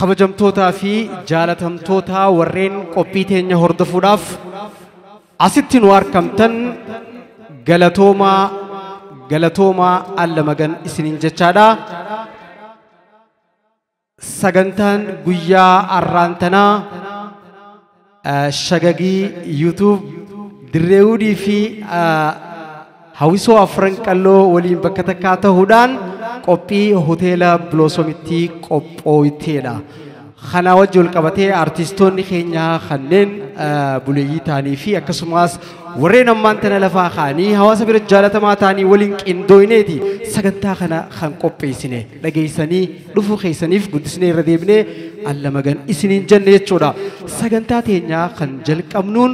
kabajamtootaa fi jaalatamtoota warreen qophii teenya hordofuudhaaf asitti nu argamtan galatoomaa alla magan isiniin jechaadha. Sagantaan guyyaa arraantanaa shagagii YouTube Direwoodii fi hawwisoo afran qalloo waliin bakka takkaa ta'uudhaan qophii hoteela Blossomitti qophooyteedha. Kana wajjin qabatee artistoonni keenya kanneen buleeyyii ta'anii fi akkasumas warreen ammaan tana lafaa kaanii hawaasa bira jaalatamaa ta'anii waliin qindooyneeti sagantaa kana kan qopheessine dhageessanii dhufuu keessaniif guddisnee irra deebinee alla magan isiniin jenne jechuudha. Sagantaa teenyaa kan jalqabnuun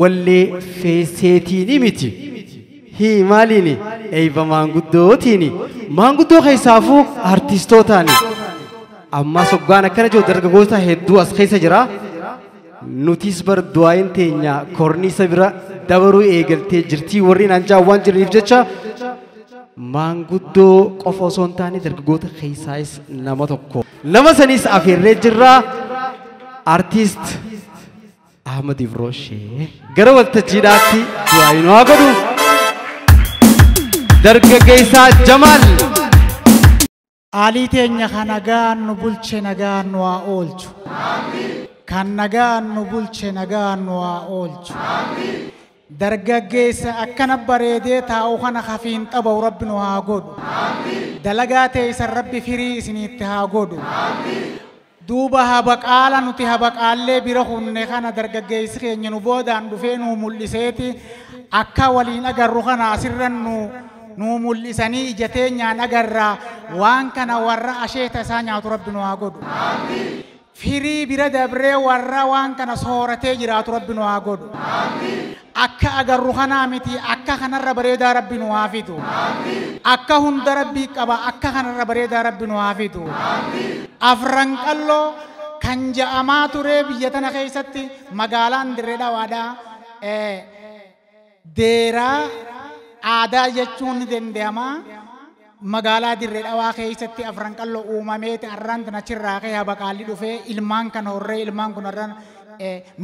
wallee feeseetiini miti. Maaliini? Eeyba maanguddootiini. Maanguddoo keessaafuu artistootaani. Amma soggaan akkana jiru dargaggoota hedduu as keessa jira. Nutis bar du'aayin teenya korniisa bira dabaruu eegaltee jirtii warreen anjaa waan jiraniif jecha maanguddoo qofa osoo hin taane dargaggoota keessaayis nama tokko. Nama sanis afeerree jirra. Artist Ahmad Ibroshee gara waltajjiidhaatti du'aayin waa godhu. Dargaggeessaa Jamaal. Alii teenya kan nagaan nu bulche nagaan nu haa oolchu. Kan nagaan nu bulche nagaan nu haa oolchu. Dargaggeessa akkana bareedee taa'u kana hafiin xaba'u Rabbi nu haa godhu. Dalagaa teessan Rabbi firii isinitti haa godhu. Duuba habaqaala nuti habaqaallee bira hunne kana dargaggeessi keenya nu boodaan dhufee nu mul'iseeti akka waliin agarru kana asirran nu mul'isanii ija teenyaan agarraa waan kana warra asheeta isaa nyaatu Rabbi nu haa godhu. Firii bira dabree warra waan kana sooratee jiraatu Rabbi nu haa godhu. Akka agarru kanaa miti akka kanarra bareedaa Rabbi nu haa fidu. Akka hunda Rabbi qaba akka kanarra bareedaa Rabbi nu haa fidu. Afran qalloo kan ja'amaa ture biyya tana keessatti magaalaan Dirree Dhawaadhaa deeraa aadaa jechuun ni danda'ama. Magaalaa Dirree Dhawaa keessatti afran qalloo uumameeti arraan tana achirraa ka'ee habaqaalli dhufee ilmaan kana horree ilmaan kun arraan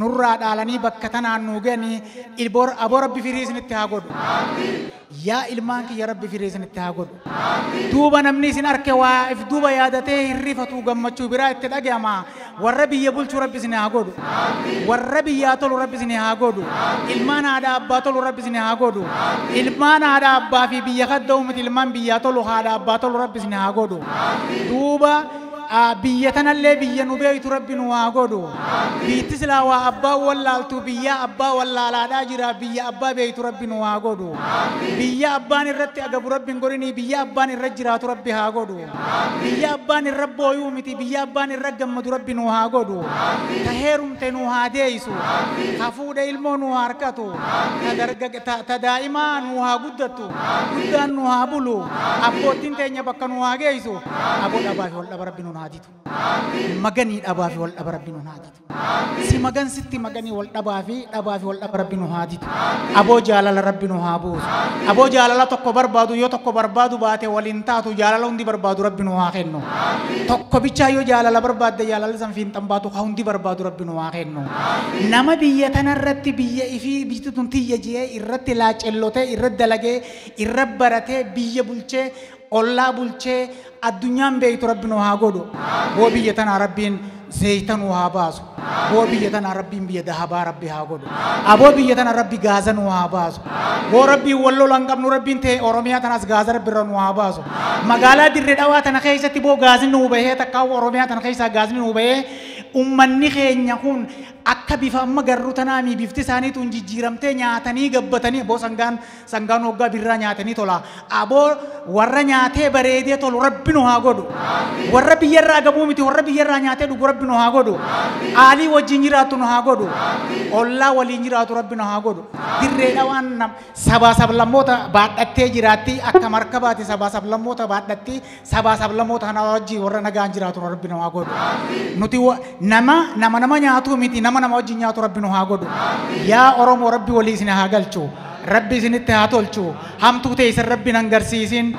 nurraa dhaalanii bakka tanaan nu ganii aboo Rabbi firii isinitti haa godhu. Yaa ilmaan kiyya Rabbi firii isinitti haa godhu. Duuba namni isin arke waa if duuba yaadatee hirrifatu gammachuu biraa itti dhaga'ama. Warra biyya bulchuu Rabbi isin haa godhu. Warra biyyaa tolu Rabbi isin haa godhu. Ilmaan haadha abbaa tolu Rabbi isin haa godhu. Ilmaan haadha abbaa fi biyya kadda'u miti ilmaan biyyaa tolu haadha abbaa tolu Rabbi isin haa godhu. Duuba biyya tanallee biyya nu beeytu Rabbi nu haa godhu. Biitti silaa waa abbaa wallaaltu biyya abbaa wallaalaadhaa jira biyya abbaa beeytu Rabbi nu haa godhu. Biyya abbaan irratti agabu Rabbi hin godhini biyya abbaan irra jiraatu Rabbi haa godhu. Biyya abbaan irra booyuu miti biyya abbaan irra gammadu Rabbi nu haa godhu. Ta heerumte nu haa deeysu. Ta fuudha ilmoo nu haa harkatu. Ta daa'imaa nu haa guddattu. Guddaan nu haa bulu. Abboottiin teenya bakka nu haa geessu. Aboo dhabaa fi wal dhaba Rabbi nu naaditu. Maganii dhabaa fi wal dhaba Rabbi nu naaditu. Si magan sitti maganii wal dhabaa fi wal dhaba Rabbi nu naaditu. Aboo jaalala Rabbi nu haa buusu. Aboo jaalala tokko barbaadu yoo tokko barbaadu baate waliin taatu jaalala hundi barbaadu Rabbi nu haa kennu. Tokko bichaa yoo jaalala barbaadde jaalala san fiinxan baatu hundi barbaadu Rabbi nu haa kennu. Nama biyya tanarratti biyya ifii biyyi tun tiyya jee irratti laacellote irratti dalagee irra baratee biyya bulchee ollaa bulchee addunyaan beeytu Rabbi nu haa godhu. Boo biyya tanaa Rabbiin zeyta nu haa baasu. Boo biyya tanaa Rabbiin biyya dahabaa Rabbi haa godhu. Aboo biyya tanaa Rabbi gaaza nu haa baasu. Boo Rabbiin walloo lan qabnu Rabbiin ta'e Oromiyaa tanas gaaza Rabbi irra nu haa baasu. Magaalaa Dirree Dhawaa tana keessatti boo gaazni nu bahee takkaa Oromiyaa tana keessaa gaazni nu bahee ummanni keenya kun akka bifa amma garru tanaami bifti isaaniitu jijjiiramtee nyaatanii gabbatanii aboo sangaan hoggaa birraa nyaatanii tola. Aboo warra nyaatee bareedee tolu Rabbi nu haa godhu. Warra biyyarraa gabuu miti warra biyyarraa nyaatee dhugu Rabbi nu haa godhu. Aalii wajjin jiraatu nu haa godhu. Ollaa waliin jiraatu Rabbi nu haa godhu. Dirree Dhawaan sabaa sablammoota baadhattee jiraatti akka markabaati sabaa sablammoota baadhatti sabaa sablammoota kana wajjin warra nagaan jiraatu Rabbi nu haa godhu. Nuti nama nyaatu miti nama wajjin nyaatu Rabbi nu haa godhu. Yaa Oromoo Rabbi walii isin haa galchu. Rabbi isinitti haa tolchu. Hamtuu teessan Rabbi nan garsiisin.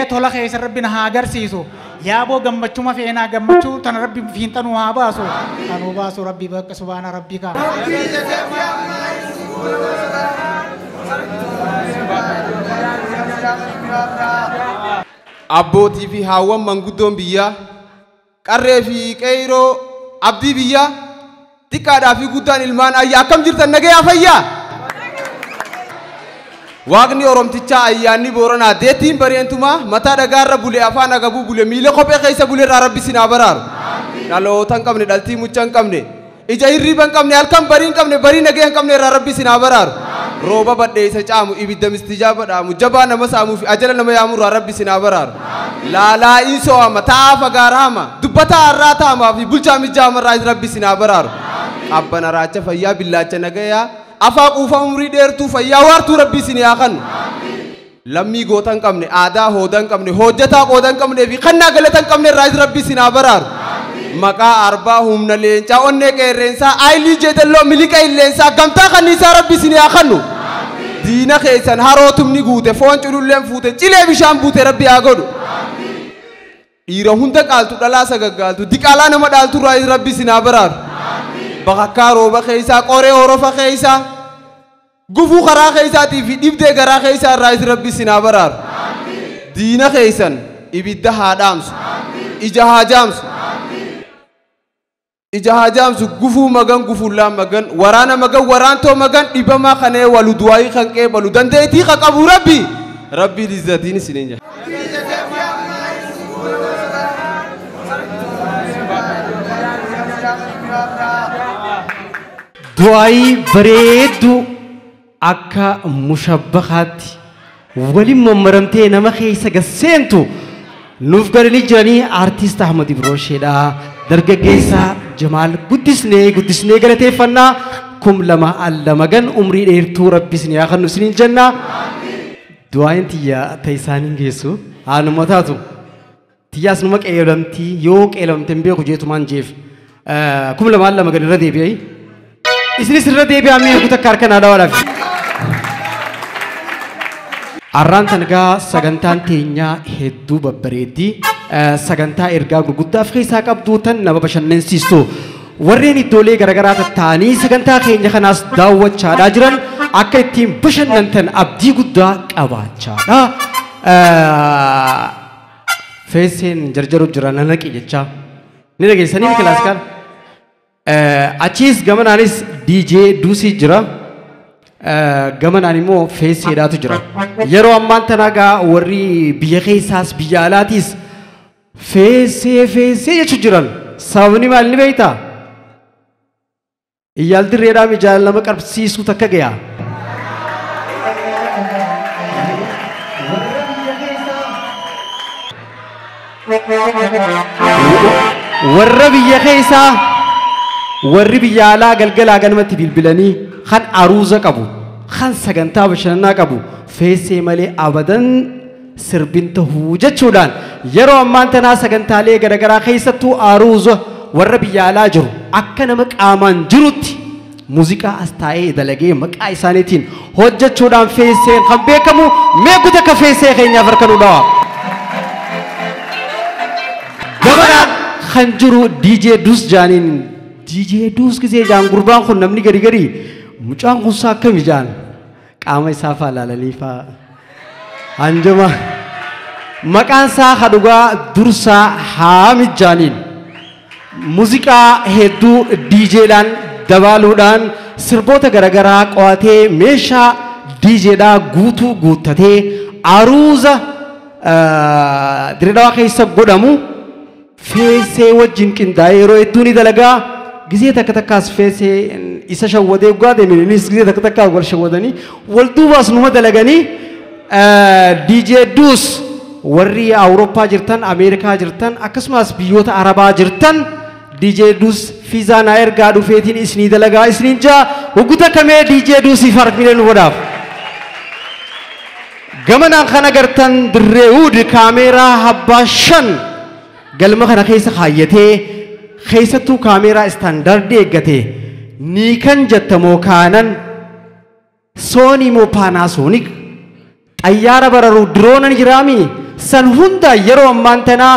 Tola keessan Rabbi na haa agarsiisu. يا أبو جمّتشو ما فينا جمّتشو تنا ربي فين تنو هاباسو تنو باسو ربي بك سبحان ربك Abbootii fi haawwan manguddoon biyyaa qarree fi qeyroo abdii biyyaa xiqqaadhaa fi guddaan ilmaan ayyaa akkam jirtan nagayaa fayyaa Waaqni Oromtichaa ayyaanni Booranaa deettiin bareentumaa mataa dhagaarra bulee afaan agabuu bulee miila kophee keessa buleerraa rabbi sinaa baraaru dhaloota hin qabne dhaltii mucha hin qabne ija hirriiba hin qabne halkan barii hin qabne barii nagaya hin qabne irraa rabbi sinaa baraaru rooba badheessa caamu ibidda mistijaa badhaamu jabaa nama saamuu fi ajala nama yaamuu irraa rabbi sinaa baraaru laalaa insoo ama taa'aa fagaaraa hama dubbataa har'aa taa'amaa fi bulchaa mijjaama irraa rabbi sinaa baraaru qabbana raacha fayyaa billaacha nagayaa afaa quufa umrii dheertuu fayyaa waartuu rabbi sinaa kan lammii gootan qabne aadaa hoodan qabne hojjetaa qoodan qabne fi kannaa galatan qabne irraa rabbi sinaa baraaru maqaa arbaa humna leencaa onnee qeerreensaa aayilii jeedalloo miliqa illeensaa gamtaa kanniisaa rabbi sinaa kannu diina keessan harootumni guute foon cululleen fuute cilee bishaan buute rabbi haa godhu dhiira hunda qaaltu dhalaa sagaggaaltu diqaalaa nama dhaaltu irraa rabbi sinaa baraaru bakakkaa rooba keessaa qoree horofa keessaa gufuu karaa keessaatii fi dhibdee garaa keessaa irraa rabbi sinaa baraaru diina keessan ibidda haa dhaamsu ija haa jaamsu ija haa jaamsu gufuu magan gufuullaan magan waraana magan waraantoo magan dhibamaa kanee walu du'aayii kan qeebalu dandeettii ka qabu rabbi lizzatiin isiniin jira du'aayii bareedduu akka mushabbaqaatti waliin mammaramtee nama keessa gasseentu nuuf galanii jiranii aartist Ahmad Ibroosheedha dargaggeessa Jamaal guddisnee galateeffannaa kum lama alla magan umrii dheertuu rabbisni yaa kan nusiniin jenna du'aayin tiyya teeysaaniin geessu aanuma taatu tiyyaas numa qeelamtii yoo qeelamte hin beeku jeetumaan jeef kum lama alla magan irra deebi'ee isinis irra deebi'aa miidhagu takka harka naa dhawaadhaaf arraan tangaa sagantaan teenyaa hedduu babbareeddii sagantaa ergaa gurguddaa of keessaa qabdu tan nama bashannansiistu warreen iddoolee garaagaraa tattaanii sagantaa keenya kanaas daawwachaadhaa jiran akka ittiin bashannantan abdii guddaa qabaachaadha feeseen jarjaruuf jira nanaqi jechaa ni dhageessanii kilaasikaal achiis gamanaanis DJ Duusii jira gamanaan immoo feeseedhaatu jira yeroo ammaan tanaagaa warri biyya keessaas biyya alaatiis feesee jechuu jiran sababni maal ni beektaa iyyaal dirreedhaa mijaala nama qabsiisuu takka gayaa warra biyya keessaa warri biyya alaa galgalaa ganamatti bilbilanii kan aruuza qabu kan sagantaa bashannanaa qabu feesee malee abadan sirbin tahuu jechuudhaan yeroo ammaan tanaa sagantaalee garaagaraa keessattuu aruuza warra biyya alaa jiru akka nama qaamaan jirutti muuziqaa as taa'ee dalagee maqaa isaaniitiin hojjechuudhaan feeseen kan beekamu meequu takka feesee keenyaaf harka nu dhawa gabaraan kan jiru DJ Dus jaaniin DJ Dus gisee jaan gurbaan kun namni gari mucaan kun saa akkami jaan qaama isaa faa laalanii faa hanjama maqaan isaa kadhugaa dursaa Haamid jaaniin muuziqaa hedduu DJdhaan dabaluudhaan sirboota garaagaraa qo'atee meeshaa DJdhaa guuttatee aruuza Direewaa keessa godhamu feesee wajjin qindaa'ee yeroo hedduu ni dalagaa gisee takkaas feesee isa shawwadee dhugaa deemaniinis gisee takkaas wal shawwadanii wal duubaas numa dalaganii DJ Dus warri Awurooppaa jirtan Ameerikaa jirtan akkasumas biyyoota Arabaa jirtan DJ Dus fiizaa na ergaa dhufeetiin isinii dalagaa isiniin jaa hogguta kamee DJ Dusiif harmileen godhaaf gamanaan kan agartan Direwood kaameeraa habbaa 5 galma kana keessa kaayyatee keessattuu kaameeraa istaandaardii eeggatee ni kan jettamoo kaanan Soonii moo Paanaasoonik xayyaara bararuu diroonan jiraami san hunda yeroo ammaan tanaa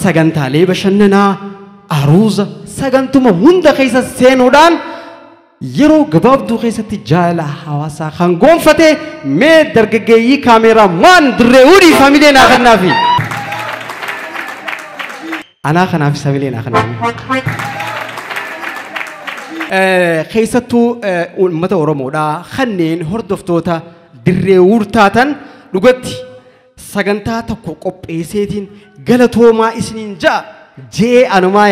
sagantaalee bashannanaa aruuza sagantuma hunda keessa seenuudhaan yeroo gabaabduu keessatti jaalala hawaasaa kan gonfate mee dargaggeeyyii kaameeraa maan Direwoodii faamilee naa kennaafi anaa kanaaf samilee naa kennaafi keessattuu uummata Oromoodhaa kanneen hordoftoota Direwood taatan dhugatti sagantaa tokko qopheesseetiin galatoomaa isiniin ja'a jee anumaa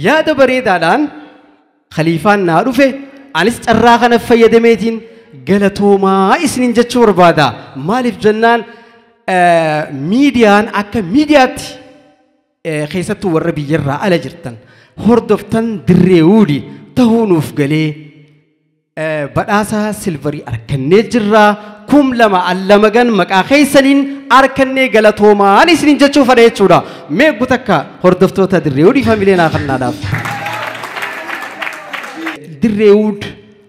yaada bareedaadhaan khaliifaan naa dhufe anis carraa kana fayyadameetiin galatoomaa isiniin jechuu barbaada maaliif jennaan miidiyaan akka miidiyaatti keessattuu warra biyyarraa ala jirtan hordoftan Direwoodii tahuu nuuf galee badhaasa silvarii arkannee jirraa 2,200 gan maqaa keessaniin arkannee galatoomaa isiniin jechuu fadha jechuudha mee gutakka hordoftoota Direwoodii faamilee naa kannaadhaaf Direwood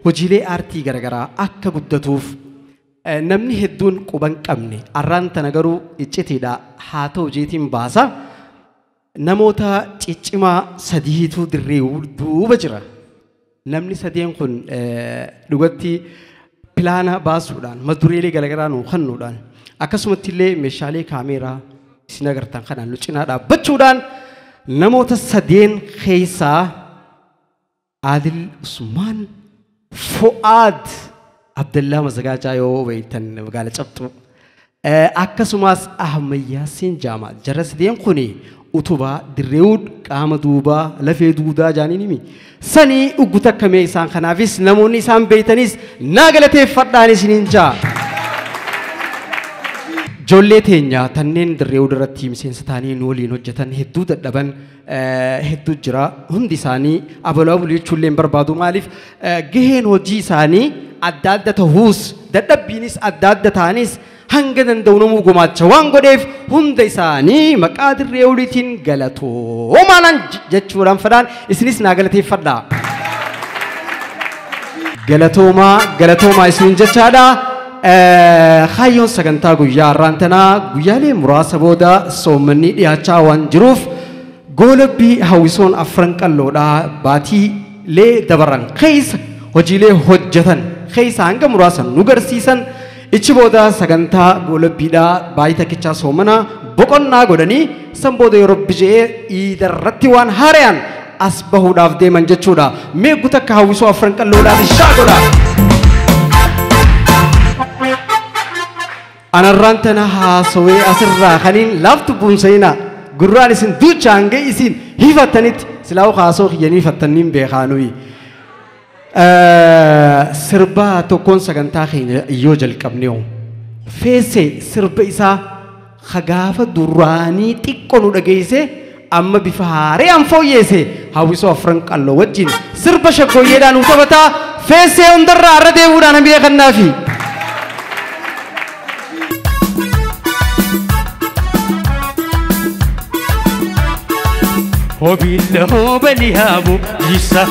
hojiilee aartii garagaraa akka guddatuuf namni hedduun quban qabne arraan tana garuu iccitiidha haa ta'u jeetiin baasa namoota ciccimaa sadiitu Direwood duuba jira namni sadeen kun dhugatti pilaana baasuudhaan madureelee garagaraa nuu kennuudhaan akkasumatti illee meeshaalee kaameeraa isin agartan kanaan nu cinaa dhaabbachuudhaan namoota sadeen keessaa Adil Usman Fuad Abdullah Mazagajaa yoo waytan magaala cabxu akkasumas Ahmad Yaasin Jama jarra sadeen kuni utubaa Direwood qaama duubaa lafee duudaa jaaninimi sanii ugguta akkamee isaan kanaafis namoonni isaan beeytanis naa galateeffadhaan isiniin jaa ijoollee teenya tanneen Direwood irratti miseensa ta'anii nu waliin hojjetan hedduu dadhaban hedduu jira hundi isaanii abalaa bulii jechuulleen barbaadu maaliif gaheen hojii isaanii adda adda ta'uus dadhabbiinis adda adda ta'anis hanga danda'u namuu gumaacha waan godheef hunda isaanii maqaa Direwoodiitiin galatoomaa jechuudhaan fadhaan isinis naa galateeffadhaa galatoomaa isiniin jechaadha Khayyoon sagantaa guyyaa arraantanaa guyyaalee muraasa booda soommanni dhiyaachaa waan jiruuf goolabbii hawwisoon afran qalloodhaa baatiilee dabaran keessa hojiilee hojjetan keessa hanga muraasan nu garsiisan ichi booda sagantaa goolabbiidhaa baay'ee takkichaa soomanaa boqonnaa godhanii san booda yeroo bijee iidarratti waan haarayaan as bahuudhaaf deeman jechuudha mee gutakka hawwisoo afran qalloodhaa ishaa godha anarrantana haasawee asirraa kaniin laaftu buunsayina gurraan isin duuchaan ga'e isin hifattanitti silaa haasoo kiyyanii hifattaniin beekaanuyi sirbaa tokkoon sagantaa keenya yoo jalqabneewu feesee sirba isaa gaafa duraanii xiqqoo nu dhageesse amma bifa haaraan fooyyeesse hawwisoo afran qalloo wajjin sirba shaggooyyeedhaan nu taphataa feesee hundarraa irra deemuudhaan hambee kannaafi Hobilla hobali habu yisa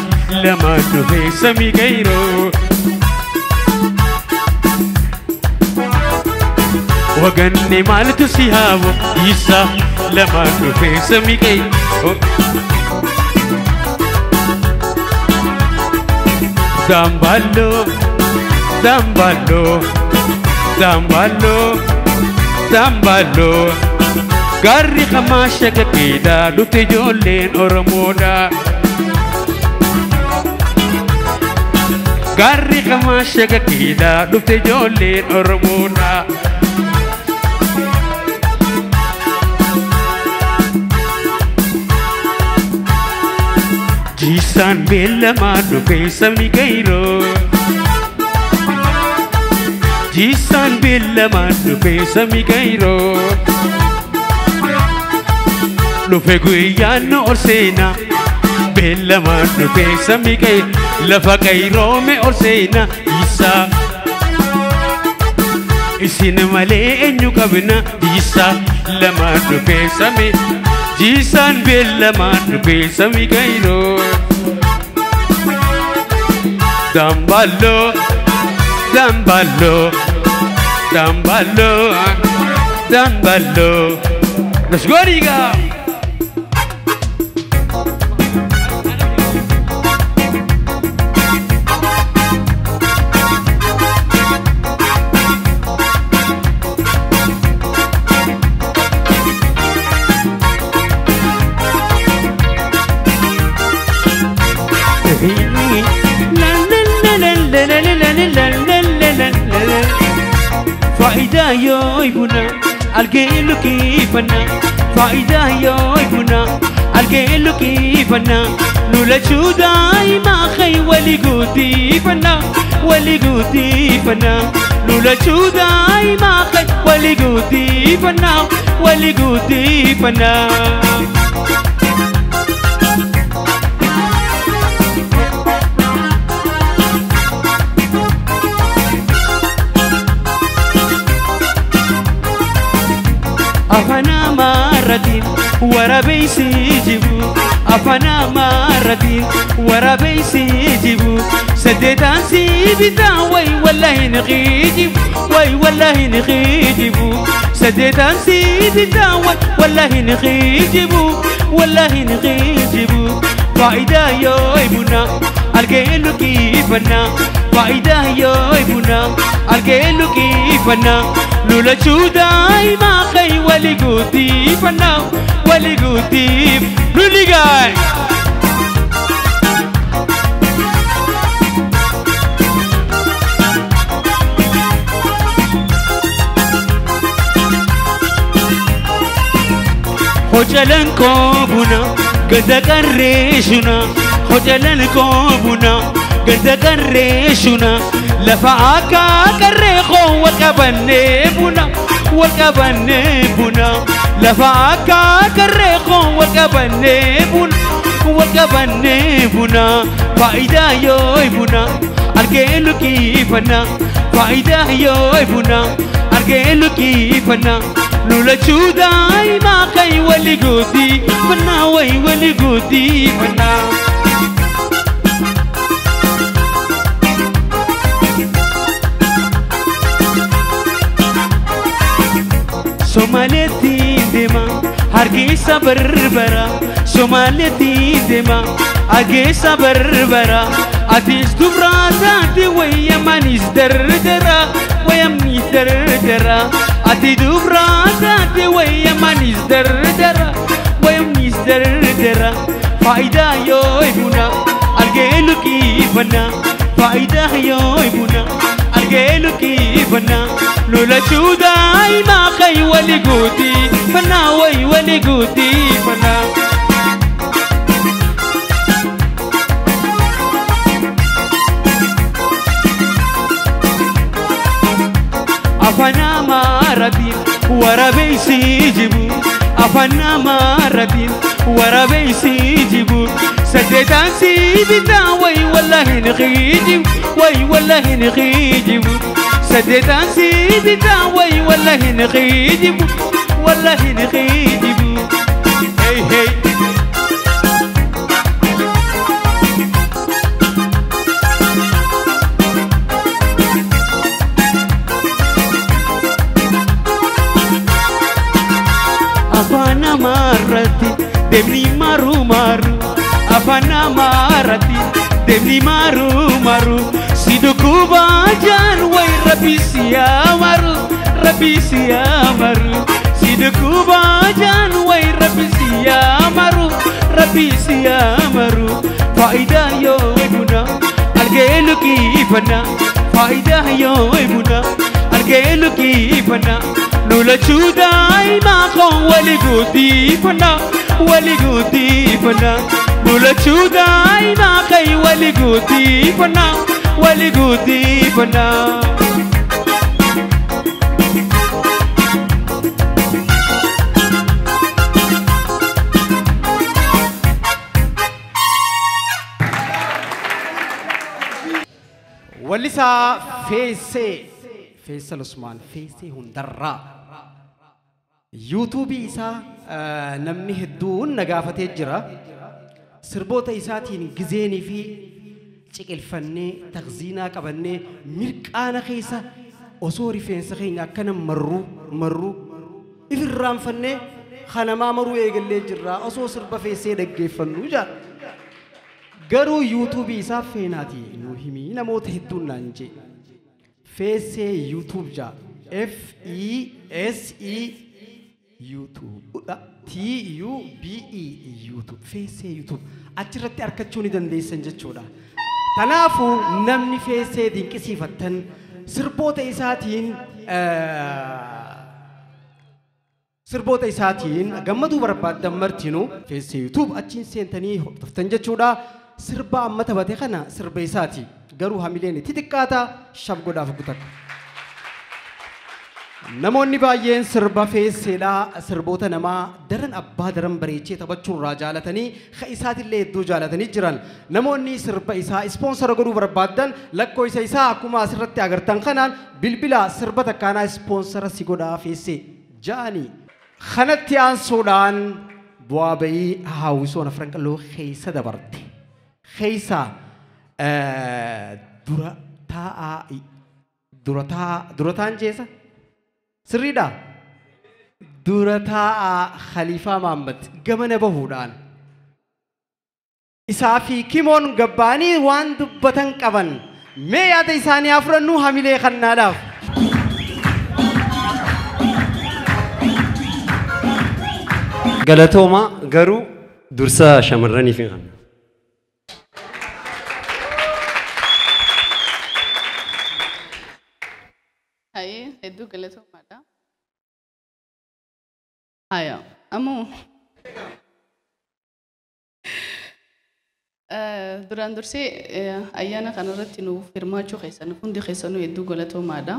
lama duhe sami gairo Waganne maltu si habu yisa lama duhe sami gairo Dambalo Dambalo Dambalo Dambalo Garri khamasha kakida lute jollen Oromoda Garri khamasha kakida lute jollen Oromoda Jisan bella manu pesa mi gairo Jisan bella manu pesa mi gairo Nufe guyyaan orseena bella manu pesa mi gairo lafa gairo me orseena isa isin malee eenyu qabna isa lama nu pesa mi jisan bella manu pesa mi gairo Dambalo Dambalo Dambalo Dambalo Let's go, Riga! فائدة يويبنا الجيل كيفنا فائدة يويبنا الجيل كيفنا لولا شو دايما خي ولي قوتي فنا ولي قوتي فنا لولا شو دايما خي ولي قوتي فنا ولي قوتي فنا أفنا مردين ورا بيسي جيبو أفنا مردين ورا بيسي جيبو سديتان سيبتا وي والله نخيجيبو وي والله نخيجيبو سديتان سيبتا وي والله نخيجيبو والله نخيجيبو فائدة يويبنا الجيل كيفنا فائدة يويبنا الجيل كيفنا لولا شو دايما خي ولي قوتي فنا ولي قوتي لولي جاي خجلن كوبنا قد قريشنا خجلن كوبنا قد قريشنا لفعاك قريخو وكبنبنا وكبنبنا لفعاك قريخو وكبنبنا وكبنبنا فائدة يويبنا الجيل كيفنا فائدة يويبنا الجيل كيفنا لولا شو دايما خي ولي قوتي فنا وي ولي قوتي فنا Somaletti dema hargeysa barbara Somaletti dema hargeysa barbara atis dubrata de wayamanis dardara wayamnis dardara ati dubrata de wayamanis dardara wayamnis dardara faida yoibuna algelu kifana faida yoibuna algelu kifana لولا شو دايما خي ولي قوتي فنا وي ولي قوتي فنا أفنا مردين ورا بيسي جيبو أفنا مردين ورا بيسي جيبو سديتان سيبتا وي والله نخيجيبو وي والله نخيجيبو سديتان سيبتا وي والله نخيجيبو والله نخيجيبو هي هي أفانا مرتي دمني مارو مارو أفانا مرتي دمني مارو مارو سيدوكو باجان وي ربي سيامارو ربي سيامارو سيدوكو باجان وي ربي سيامارو ربي سيامارو فائدة يومنا الجيل كيفنا فائدة يومنا الجيل كيفنا لولا شو دايما خون ولي قوتي فنا ولي قوتي فنا لولا شو دايما خي ولي قوتي فنا ولي قوتي فنا ولسا فيصل عثمان فيسي هندرا يوتيوب إسا نمني هدون نقافة جرا سربوت إساتين جزيني في شكل فني تغزينا كبني مركانا خيسا أصوري فين سخين أكنا مرو إفرام فني خانا ما مرو يقل لي جرا أصو سربا فيسي دقي فنو جا قرو يوتيوب إسا فيناتي نوهمي نموت هدون نانجي فيسي يوتيوب جا FESE YouTube TUBE YouTube feesee YouTube achirratti argachuu ni dandeessan jechuudha. Kanaafuu namni feesee dinqisiifattan sirboota isaatiin gammaduu barbaaddan martinuu feesee YouTube achiin seentanii hordoftan jechuudha. Sirba amma taphate kana sirba isaati garuu hamileen itti xiqqaata shab godhaaf guutakka. Namoonni baay'een sirba feeseedhaa sirboota namaa daran abbaa daran bareechee taphachuun irraa jaalatanii isaatillee hedduu jaalatanii jiran. Namoonni sirba isaa ispoonsara godhuu barbaadan lakkoofsa isaa akkuma asirratti agartan kanaan bilbila sirba takkaanaa ispoonsara si godhaa feesee jaanii. Kanatti aansuudhaan bu'aa bayii hawwisoon afran qalloo keessa dabarte. Keessa dura taa'an jeessa. Sirriidha. Dura taa'aa Khaliifaa Mahammad gamana bahuudhaan isaa fi kimoon gabbaanii waan dubbatan qaban mee yaada isaanii afrannuu hamilee kannaadhaaf. Galatooma garuu dursa shamarraniif hin qabne. Hedduu galatoomaadha. Haya, ammoo duraan dursee ayyaana kanarratti nuuf hirmaachuu keessan hundi keessanuu hedduu galatoomaadha.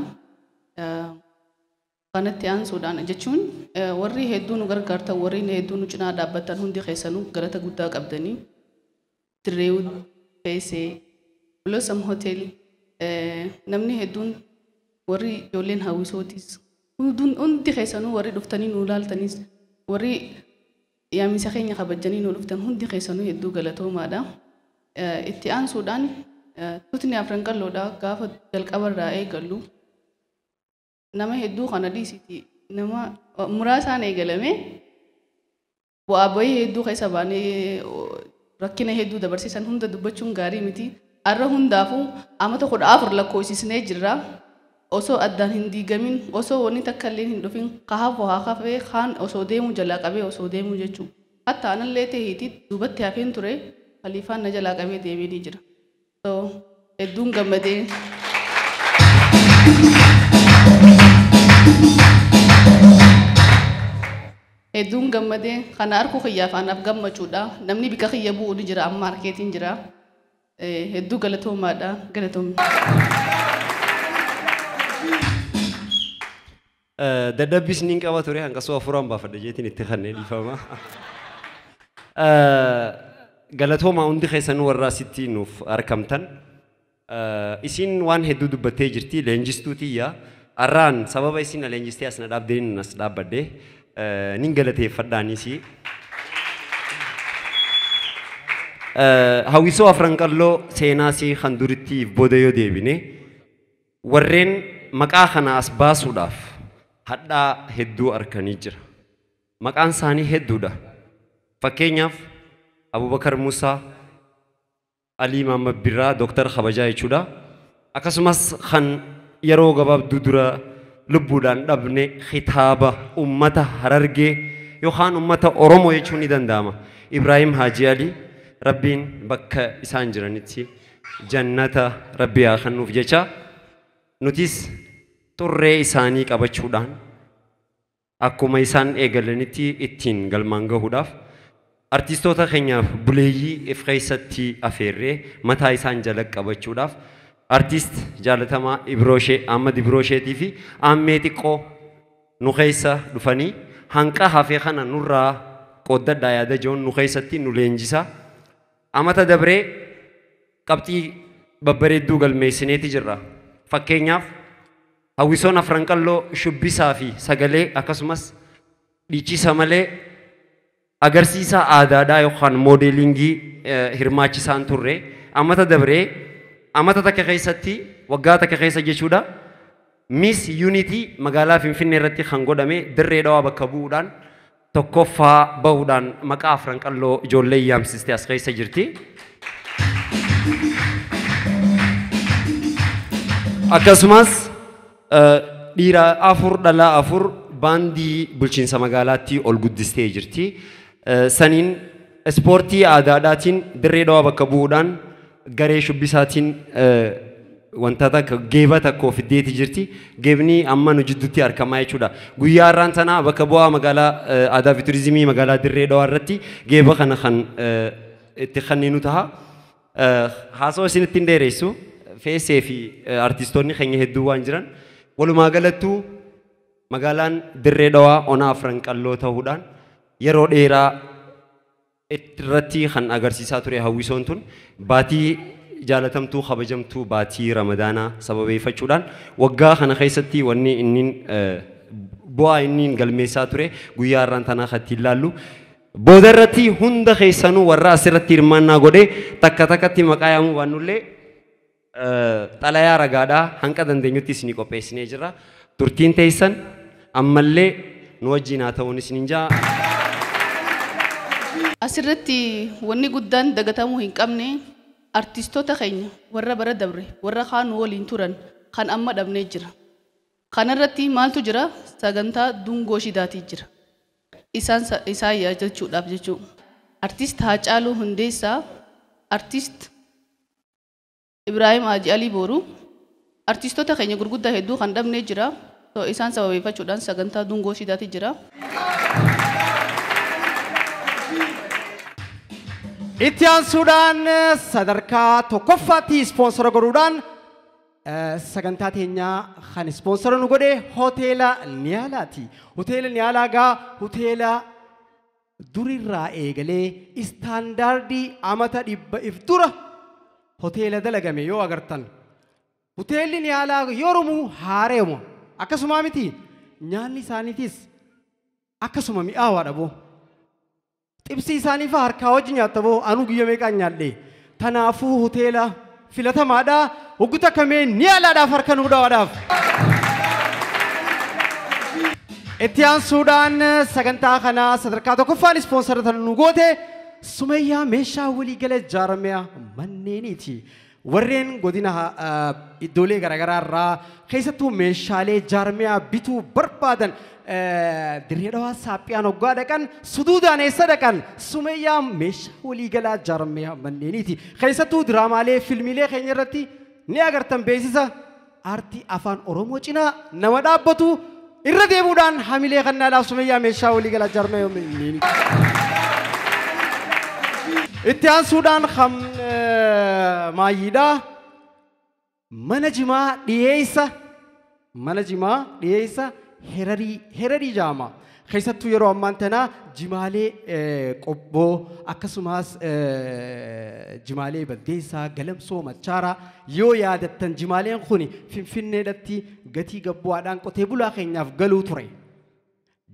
Kanatti aansuudhaan jechuun warri hedduu nu gargaartan warri hedduu nu cinaa dhaabbatan hundi keessanuu galata guddaa qabdanii Direwood feesee Blossom Hotel namni hedduun warri ijoolleen hawwisootis hundi keessanuu warri dhuftanii nu ilaaltanis warri yaamisa keenya kabajanii nu dhuftan hundi keessanuu hedduu galatoomaadha. Itti aansuudhaan tutni afran qalloodha gaafa jalqabarraa eegallu nama hedduu kana dhiisiti nama muraasaan eegalame bu'aa bayii hedduu keessa baanee rakkina hedduu dabarsiisan hunda dubbachuun gaarii miti. Arra hundaafuu amata 14 lakkoofsisnee jirra. Osoo addaan hin diigamin osoo wanni takka illee hin dhufin kahaafoo haa kafee kaan osoo deemu jalaa qabee osoo deemu jechuudha. Hatta anallee ta'eeti duubatti hafeen ture Khaliifaan na jalaa qabee deebiin jira. Hedduun gammadee. Hedduun gammadee kana harkuu kiyyaa faanaaf gammachuudha. Namni bika kiyya bu'uu ni jira amma markeetiin jira. Hedduu galatoomaadha. Daddabbis niin qaba ture hanqasoo afuuraan baafadha jeetiin itti kannee dhiifama. Galatooma hundi keessanuu warra asitti nuuf argamtan. Isin waan hedduu dubbattee jirti leenjistuu tiyya. Arraan sababa isin leenjistee as na dhaabdeen as dhaabbadde nin galateeffadhaanis. Hawwisoo afran qalloo seenaasii kan durittiif booda yoo deebine warreen maqaa kana as baasuudhaaf hadhaa hedduu arkanii jira. Maqaan isaanii hedduudha. Fakkeenyaaf Abubakar Musaa, Ali Muhammad Birraa, Dr. Kabajaa jechuudha. Akkasumas kan yeroo gabaabduu dura lubbuudhaan dhabne kitaaba ummata Harargee yookaan ummata Oromoo jechuun ni danda'ama. Ibrahim Haji Ali Rabbiin bakka isaan jiranitti jannata Rabbi haa kennuuf jecha nutis turree isaanii qabachuudhaan akkuma isaan eegalanitti ittiin galmaan gahuudhaaf artistoota keenyaaf buleeyyii if keessatti afeerree mataa isaan jala qabachuudhaaf artist jaalatamaa Ahmad Ibroosheetii fi Ammee xiqqoo nu keessa dhufanii hanqa hafee kana nurraa qooddadhaa yaada joon nu keessatti nu leenjisa. Amata dabree qabxii babbareedduu galmeessineeti jirra. Fakkeenyaaf hawwisoon afran qalloo shubbisaa fi sagalee akkasumas dhiichisa malee agarsiisa aadaadhaa yookaan moodeelingii hirmaachisaan turre. Amata dabree amata takka keessatti waggaa takka keessa jechuudha. Miss Unity magaalaa Finfinnee irratti kan godhame dirree dhawaa bakka bu'uudhaan tokkoffaa bahuudhaan maqaa afran qalloo ijoollee yaamsistee as keessa jirti. Akkasumas dhiira afur dhalaa afur baandii bulchiinsa magaalaatti ol guddistee jirti. Saniin ispoortii aadaadhaatiin dirree dhawaa bakka bu'uudhaan garee shubbisaatiin wantoota geeba takka ofiddeeti jirti. Geebni amma nu jidduutti argamaa jechuudha. Guyyaa har'aan tanaa bakka bu'aa magaalaa aadaa fi turizimii magaalaa dirree dhawaa irratti geeba kana kan itti kenninu ta'a. Haasoo isinitti hin dheeressu. Feesee fi artistoonni keenya hedduu waan jiran. Walumaa galattuu magaalaan dirree dhawaa onaa afran qalloo ta'uudhaan yeroo dheeraa irratti kan agarsiisaa ture hawwisoon tun baatii jaalatamtuu kabajamtuu baatii ramadaanaa sababeeffachuudhaan waggaa kana keessatti wanni inni bu'aa inni galmeessaa ture guyyaa har'aan tanaa kan ilaallu booda irratti hunda keessanuu warra asirratti hirmaannaa godhee takka takkatti maqaa yaamuu baannullee xalayaa ragaadhaa hanqa dandeenyutti isinii qopheessinee jirra. Turtiin teeysan ammallee nu wajjin haa ta'uun isiniin jaa. Asirratti wanni guddaan dagatamuu hin qabne artistoota keenya warra bara dabre warra kaan waliin turan kan amma dhabnee jira. Kanarratti maaltu jira? Sagantaa dungoo shidaatii jira. Isaan yaajachuudhaaf jechuudha. Artist Haacaaluu Hundeessaa, artist Ibrahim Haji Ali Boru, artistoota keenya gurguddaa hedduu kan dhabnee jira. Isaan sababeeffachuudhaan sagantaa dungoo shidaatii jira. Itti aansuudhaan sadarkaa tokkoffaatti ispoonsora godhuudhaan sagantaa teenyaa kan ispoonsora nu godhe hoteela Niyaalaati. Hoteela Niyaalaa gaa hoteela durirraa eegalee istaandaardii amata 100 dura hoteela dalagame yoo agartan. Hoteelli Niyaalaa yoomuu haareemu akkasuma miti nyaanni isaaniitis akkasuma mi'aawaadha boo. Xibsii isaanii fa'aa harkaa wajjin nyaataboo anuu guyyaa meeqaan nyaadhe. Tanaafuu hoteela filatamaadhaa hoggita kamee Niyaalaadhaaf harka nuu dhawaadhaaf. Itti aansuudhaan sagantaa kana sadarkaa tokkoffaan ispoonsara tan nu goote Sumayyaa meeshaa waliigala ijaarame manneeniiti. Warreen godina iddoolee garaagaraa irraa keessattuu meeshaalee ijaarame bituu barbaadan dirree dhawaa saaphiyaan hoggaa dhaqan suduudhaan eessa dhaqan Sumayyaa meeshaa waliigala ijaarame manneeniiti. Keessattuu diraamaalee filmiilee keenya irratti ni agartan beeksisa aartii afaan Oromoo cinaa nama dhaabbatu irra deemuudhaan hamilee kannaadhaaf Sumayyaa meeshaa waliigala ijaarame manneeniiti. Itti aansuudhaan kan maayidhaa mana jimaa dhiyeessa herarii jaama. Keessattuu yeroo ammaan tanaa jimaalee qobboo akkasumas jimaalee baddeessaa galamsoo machaaraa yoo yaadattan jimaaleen kun finfinneedhatti gatii gabbu'aadhaan qotee bulaa keenyaaf galuu ture.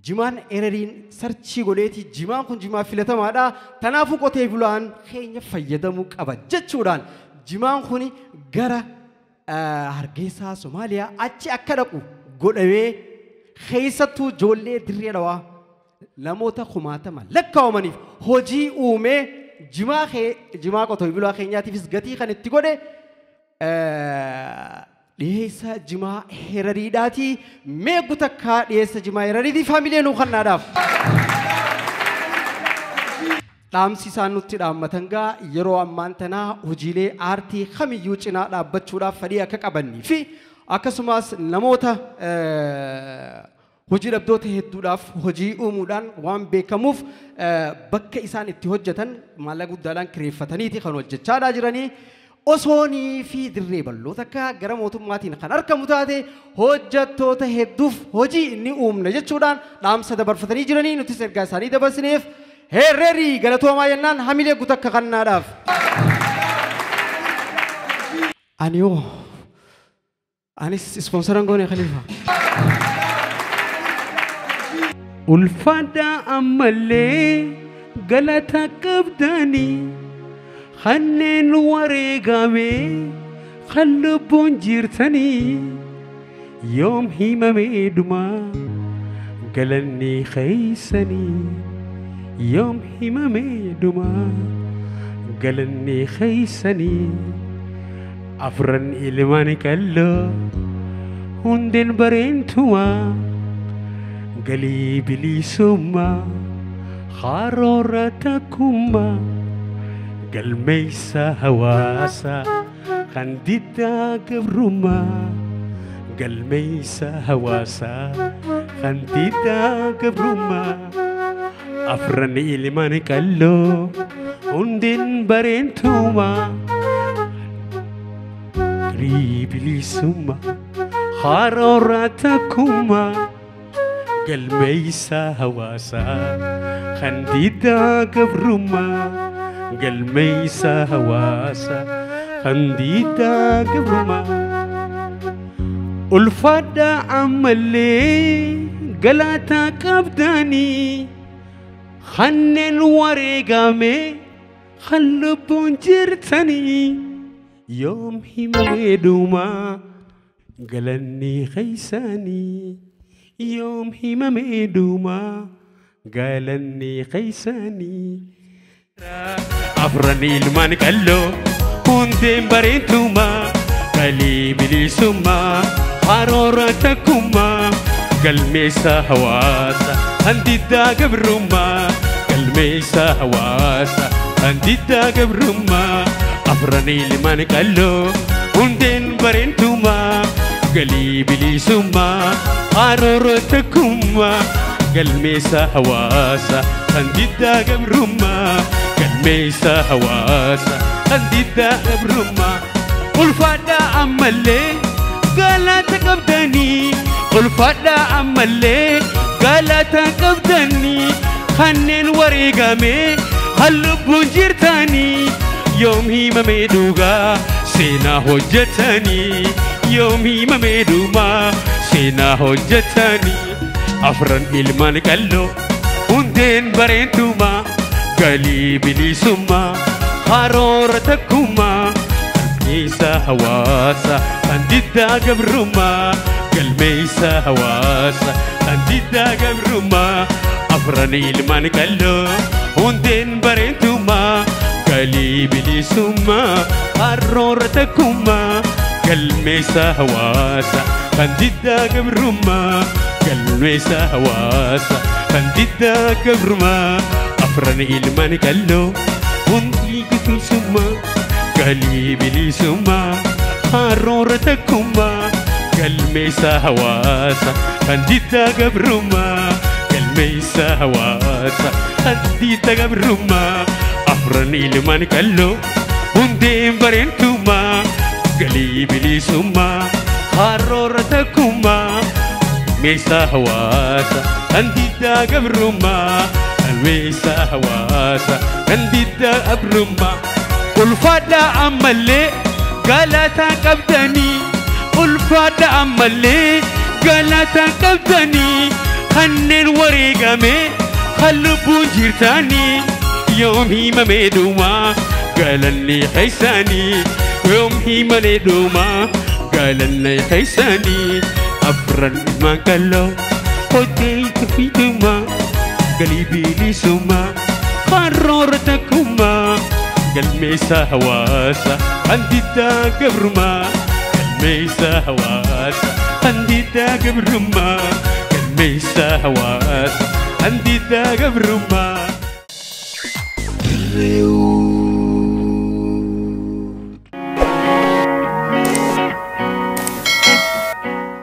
Jimaan ereriin sarchii godheeti jimaan kun jimaa filatamaadha. Tanaafuu qotee bulaan keenya fayyadamuu qaba jechuudhaan jimaan kun gara Hargeysaa Somaaliyaa achi akka dhaqu godhamee keessattuu ijoollee dirree dhawaa namoota kumaatama lakkaa'amaniif hojii uumee jimaa qotee bulaa keenyaatiifis gatii kan itti godhe dhiyeessa jimaa herariidhaati. Meequ takka dhiyeessa jimaa herariitii faamilee nuu kannaadhaaf. Dhaamsi isaan nutti dhaammatan gaa yeroo ammaan tanaa hojiilee aartii kamiyyuu cinaa dhaabbachuudhaaf fedhii akka qabanii fi akkasumas namoota hojii dhabdoota hedduudhaaf hojii uumuudhaan waan beekamuuf bakka isaan itti hojjetan maallaqa guddaadhaan kireeffataniiti kan hojjechaa jiranii. Osoonii fi dirree bal'oota akka gara mootummaatiin kan argamu taate hojjettoota hedduuf hojii inni uumna jechuudhaan dhaamsa dabarfatanii jiranii nuti ergaa isaanii dabarsineef herreerii galatoomaa jennaan hamilee guutakka kannaadhaaf. Anis ispoonsaran goone khalifa. Ulfaadha ammallee galata qabdanii. Hanneen wareegamee kan lubbuun jirtanii yoom himamee dhumaa galanni keeysanii yoom himamee dhumaa galanni keeysanii afran ilmaan qalloo hundeen bareentumaa galii bilisummaa haroora takkummaa galmeessa hawaasaa kan diddaa gabrummaa galmeessa hawaasaa kan diddaa gabrummaa afran ilmaan qalloo hundeen bareentumaa galii bilisummaa haroora takkummaa galmeessa hawaasaa kan diddaa gabrummaa galmeessa hawaasaa kan diddaa gabrummaa ulfaadhaa ammallee galaataa qabdanii kanneen wareegame kan lubbuun jirtanii yoom himamee dhumaa galanni keeysanii yoom himamee dhumaa galanni keeysanii afran ilmaan qalloo hundeen bareentumaa galii bilisummaa haroora takkummaa galmeessa hawaasa kan diddaa gabrummaa galmeessa hawaasa kan diddaa gabrummaa afran ilmaan qalloo hundeen bareentumaa galii bilisummaa haroora takkummaa galmeessa hawaasa kan diddaa gabrummaa galmeessa hawaasa kan diddaa gabrummaa ulfaadhaa ammallee galata qabdanii ulfaadhaa ammallee galata qabdanii kanneen wareegame kan lubbuun jirtanii yoom himamee dhugaa seenaa hojjetanii yoom himamee dhumaa seenaa hojjetanii afran ilmaan qalloo hundeen bareentumaa galii bilisummaa haroora takkummaa galmeessa hawaasa kan diddaa gabrummaa galmeessa hawaasa kan diddaa gabrummaa afran ilmaan qalloo hundeen bareentumaa galii bilisummaa haroora takkummaa galmeessa hawaasa kan diddaa gabrummaa galmeessa hawaasa kan diddaa gabrummaa afran ilmaan qalloo hundii bilisummaa galii bilisummaa haroora takkummaa galmeessa hawaasa kan diddaa gabrummaa galmeessa hawaasa kan diddaa gabrummaa afran ilmaan qalloo hundeen bareentumaa galii bilisummaa haroora takkummaa galmeessa hawaasa kan diddaa gabrummaa galmeessa hawaasa kan diddaa gabrummaa ulfaadhaa ammallee galataa qabdanii ulfaadhaa ammallee galataa qabdanii kanneen wareegame kan lubbuun jirtanii yoom himamee dhumaa galanni keeysanii yoom himamee dhumaa galanni keeysanii afran ilmaan qalloo hojjeetu fidumaa galii bilisummaa haroora takkummaa galmeessa hawaasa kan diddaa gabrummaa galmeessa hawaasa kan diddaa gabrummaa galmeessa hawaasa kan diddaa gabrummaa